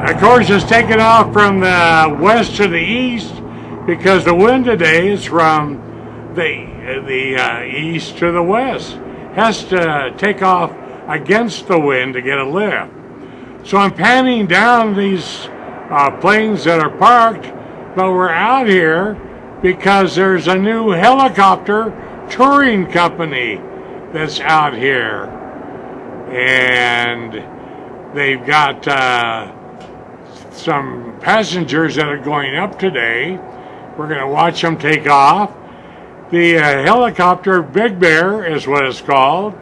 Of course, it's taken off from the west to the east because the wind today is from the east to the west. Has to take off against the wind to get a lift. So I'm panning down these planes that are parked, but we're out here because there's a new helicopter touring company that's out here. And they've got some passengers that are going up today. We're going to watch them take off. The helicopter Big Bear is what it's called,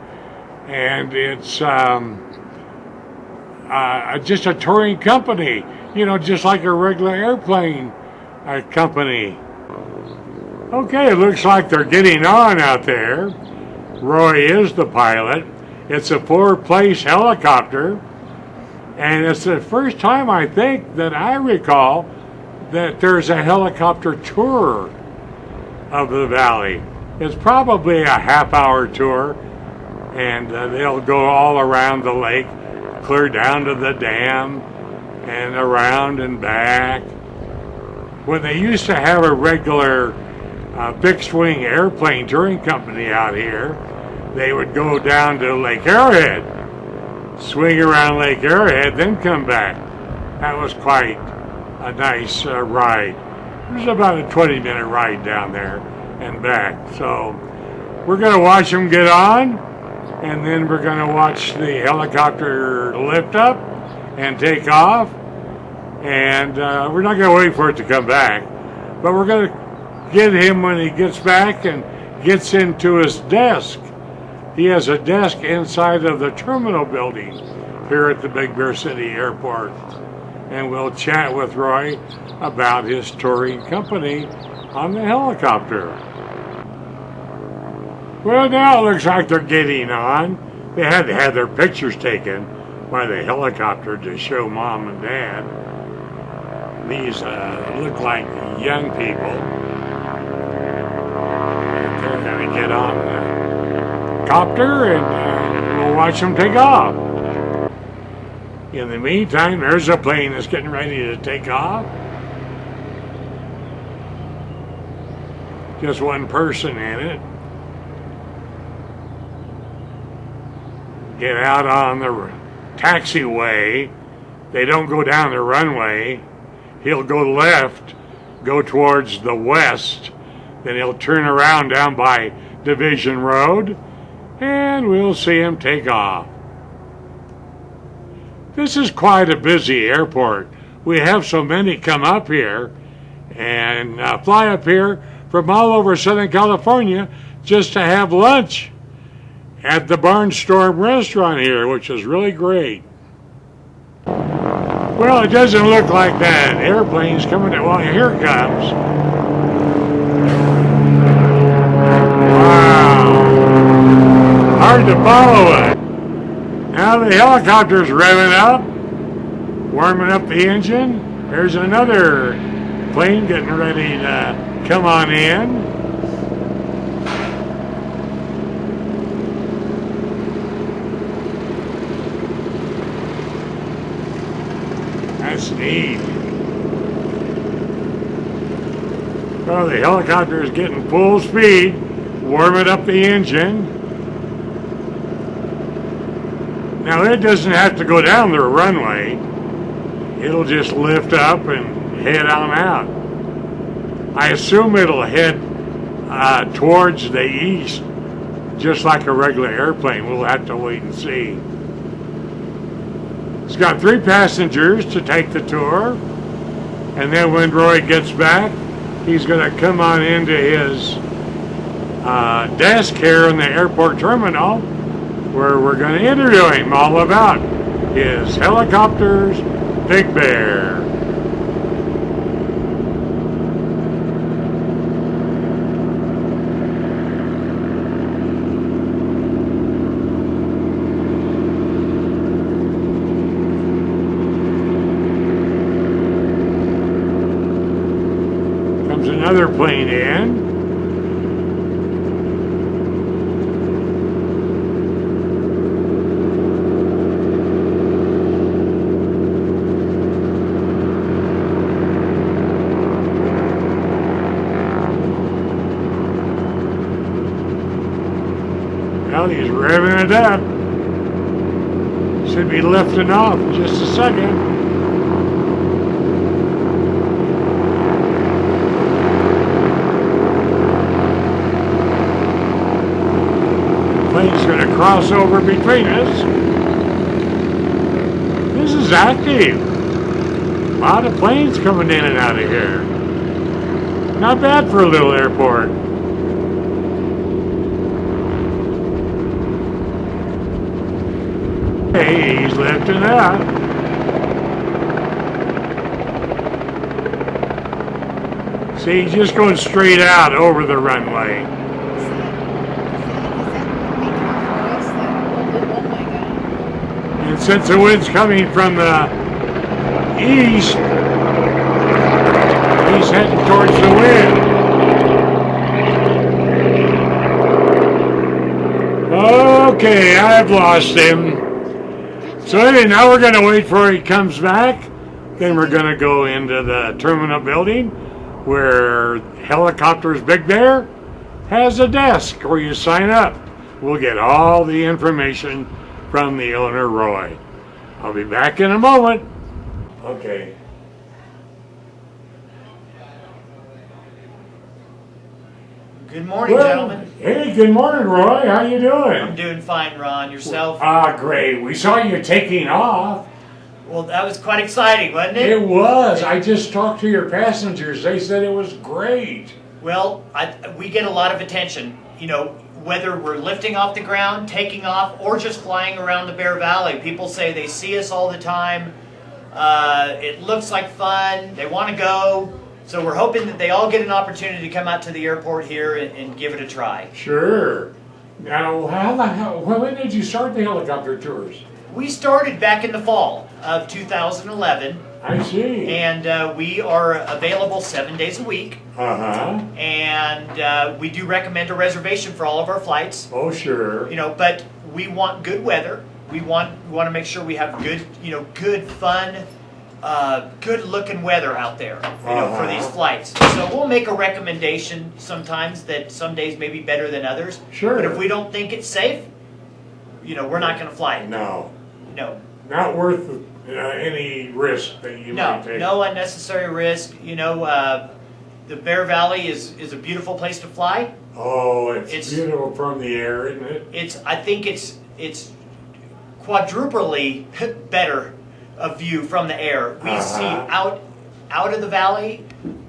and it's just a touring company, just like a regular airplane company. Okay, it looks like they're getting on out there. Roy is the pilot. It's a 4-place helicopter, and it's the first time, I think, that I recall that there's a helicopter tour of the valley. It's probably a half-hour tour, and they'll go all around the lake, clear down to the dam, and around and back. When they used to have a regular fixed-wing airplane touring company out here, they would go down to Lake Arrowhead, swing around Lake Arrowhead, then come back. That was quite a nice ride. It was about a 20-minute ride down there and back. So we're going to watch them get on, and then we're going to watch the helicopter lift up and take off. And we're not going to wait for it to come back, but we're going to get him when he gets back and gets into his desk. He has a desk inside of the terminal building here at the Big Bear City Airport. And we'll chat with Roy about his touring company on the helicopter. Well, now it looks like they're getting on. They had to have their pictures taken by the helicopter to show Mom and Dad. These look like young people. They're going to get on the copter and we'll watch them take off. In the meantime, there's a plane that's getting ready to take off. Just one person in it. Get out on the taxiway. They don't go down the runway. He'll go left, go towards the west. Then he'll turn around down by Division Road, and we'll see him take off. This is quite a busy airport. We have so many come up here and fly up here from all over Southern California just to have lunch at the Barnstorm restaurant here, which is really great. Well, it doesn't look like that airplane's coming. Well, here it comes. Wow. Hard to follow it. Now the helicopter's revving up, warming up the engine. There's another plane getting ready to come on in. That's neat. Well, the helicopter is getting full speed, warming up the engine. Now it doesn't have to go down the runway. It'll just lift up and head on out. I assume it'll head towards the east, just like a regular airplane. We'll have to wait and see. It's got 3 passengers to take the tour, and then when Roy gets back, he's going to come on into his desk here in the airport terminal, where we're going to interview him all about his helicopters, Big Bear. Comes another plane in. revving it up. Should be lifting off in just a second. Plane's going to cross over between us. This is active. A lot of planes coming in and out of here. Not bad for a little airport. Hey, he's lifting up. See, he's just going straight out over the runway. And since the wind's coming from the east, he's heading towards the wind. Okay, I've lost him. So anyway, now we're going to wait for he comes back. Then we're going to go into the terminal building where Helicopters Big Bear has a desk where you sign up. We'll get all the information from the owner, Roy. I'll be back in a moment. Okay. Good morning, gentlemen. Hey, good morning, Roy. How you doing? I'm doing fine, Ron. Yourself? Great. We saw you taking off. Well, that was quite exciting, wasn't it? It was. I just talked to your passengers. They said it was great. Well, we get a lot of attention. You know, whether we're lifting off the ground, taking off, or just flying around the Bear Valley. People say they see us all the time. It looks like fun. They want to go. So we're hoping that they all get an opportunity to come out to the airport here and give it a try. Sure. Now, when did you start the helicopter tours? We started back in the fall of 2011. I see. And we are available 7 days a week. Uh-huh. And we do recommend a reservation for all of our flights. Oh, sure. You know, but we want good weather. We want to make sure we have good, good fun, good-looking weather out there, for these flights. So we'll make a recommendation sometimes that some days may be better than others. Sure. But if we don't think it's safe, we're not going to fly it. No. No. Not worth any risk that you might take. No unnecessary risk. The Bear Valley is a beautiful place to fly. Oh, it's beautiful from the air, isn't it? I think it's quadruply better a view from the air. We see out of the valley.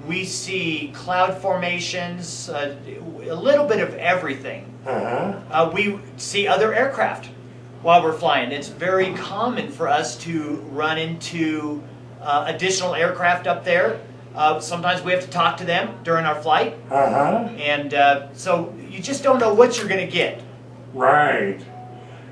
We see cloud formations, a little bit of everything. We see other aircraft while we're flying. It's very common for us to run into additional aircraft up there. Sometimes we have to talk to them during our flight. And so you just don't know what you're going to get. Right.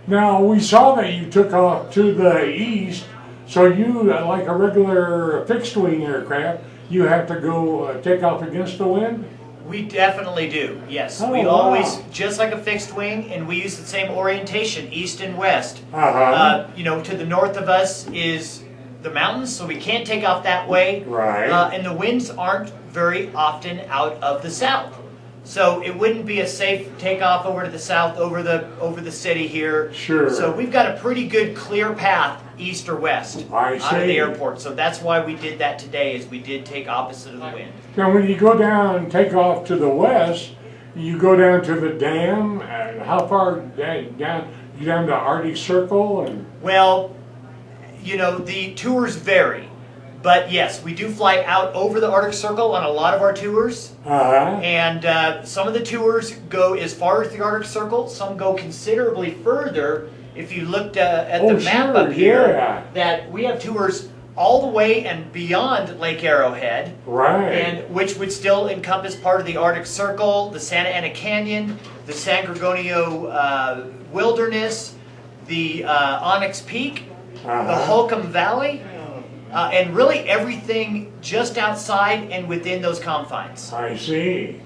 Now, we saw that you took off to the east, so you, like a regular fixed-wing aircraft, you have to go take off against the wind? We definitely do, yes. Oh, we wow. always, just like a fixed wing, and we use the same orientation, east and west. To the north of us is the mountains, so we can't take off that way. Right. And the winds aren't very often out of the south. So it wouldn't be a safe takeoff over to the south, over the city here. Sure. So we've got a pretty good clear path, east or west, out of the airport. So that's why we did that today, is we did take opposite of the wind. Now, when you go down, take off to the west, you go down to the dam. How far down? You down to Arctic Circle? Well, the tours vary. But yes, we do fly out over the Arctic Circle on a lot of our tours. And some of the tours go as far as the Arctic Circle. Some go considerably further. If you looked at the map up here, that we have tours all the way and beyond Lake Arrowhead. Right. And which would still encompass part of the Arctic Circle, the Santa Ana Canyon, the San Gorgonio Wilderness, the Onyx Peak, the Holcomb Valley. And really everything just outside and within those confines. I see.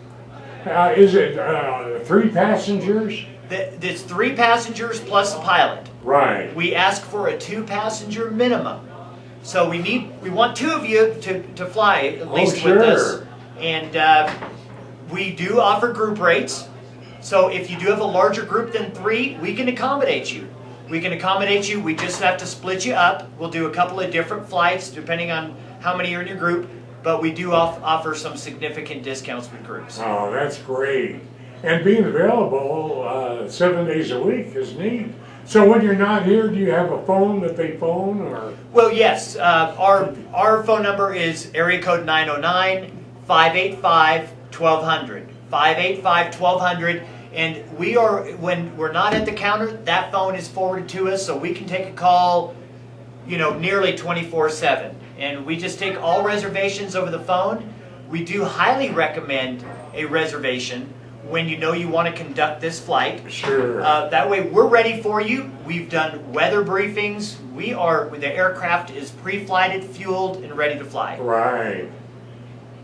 Is it 3 passengers? It's 3 passengers plus a pilot. Right. We ask for a 2-passenger minimum. So we want 2 of you to fly at least with us. And we do offer group rates. So if you do have a larger group than 3, we can accommodate you. We can accommodate you. We just have to split you up. We'll do a couple of different flights depending on how many are in your group, but we do offer some significant discounts with groups. Oh, that's great. And being available 7 days a week is neat. So when you're not here, do you have a phone that they phone, or? Well, yes. Our phone number is area code 909-585-1200. 585-1200. And when we're not at the counter, that phone is forwarded to us, so we can take a call, nearly 24/7. And we just take all reservations over the phone. We do highly recommend a reservation when you want to conduct this flight. Sure. That way we're ready for you. We've done weather briefings. The aircraft is pre-flighted, fueled, and ready to fly. Right.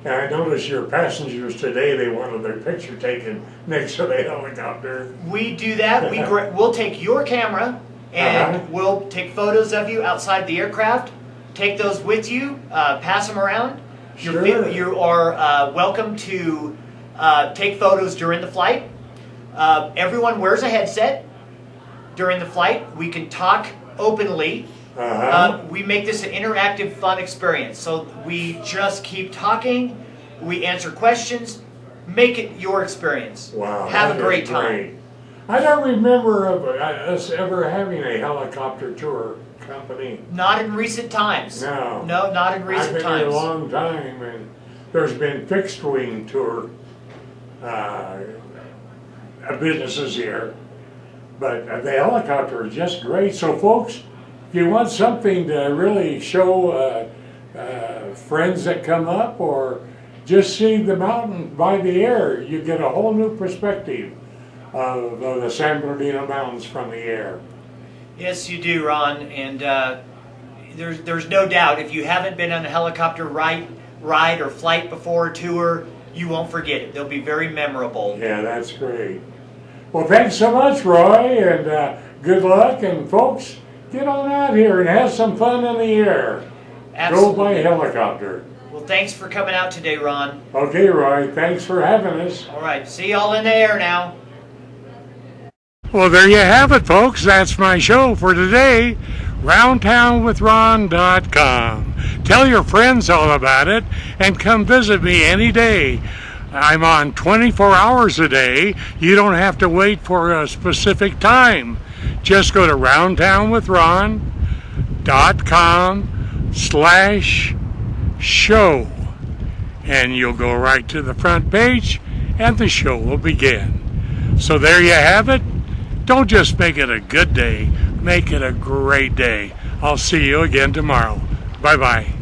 And I noticed your passengers today, they wanted their picture taken next to the helicopter. We do that. We'll take your camera and we'll take photos of you outside the aircraft, take those with you, pass them around. Sure. You are welcome to take photos during the flight. Everyone wears a headset during the flight. We can talk openly. We make this an interactive, fun experience. So we just keep talking. We answer questions. Make it your experience. Wow. Have a great time. Great. I don't remember us ever having a helicopter tour company. Not in recent times. No. No, not in recent I've been times. here a long time, and there's been fixed wing tour businesses here. But the helicopter is just great. So folks, if you want something to really show friends that come up, or just see the mountain by the air, you get a whole new perspective of the San Bernardino Mountains from the air. Yes, you do, Ron. And there's no doubt, if you haven't been on a helicopter ride or flight before, tour, you won't forget it. They'll be very memorable. Yeah, that's great. Well, thanks so much, Roy, and good luck. And folks, get on out here and have some fun in the air. Absolutely. Go by helicopter. Well, thanks for coming out today, Ron. Okay, Roy, thanks for having us. All right, see y'all in the air now. Well, there you have it, folks. That's my show for today. RoundTownWithRon.com. Tell your friends all about it and come visit me any day. I'm on 24 hours a day. You don't have to wait for a specific time. Just go to RoundTownWithRon.com/show and you'll go right to the front page and the show will begin. So there you have it. Don't just make it a good day, make it a great day. I'll see you again tomorrow. Bye-bye.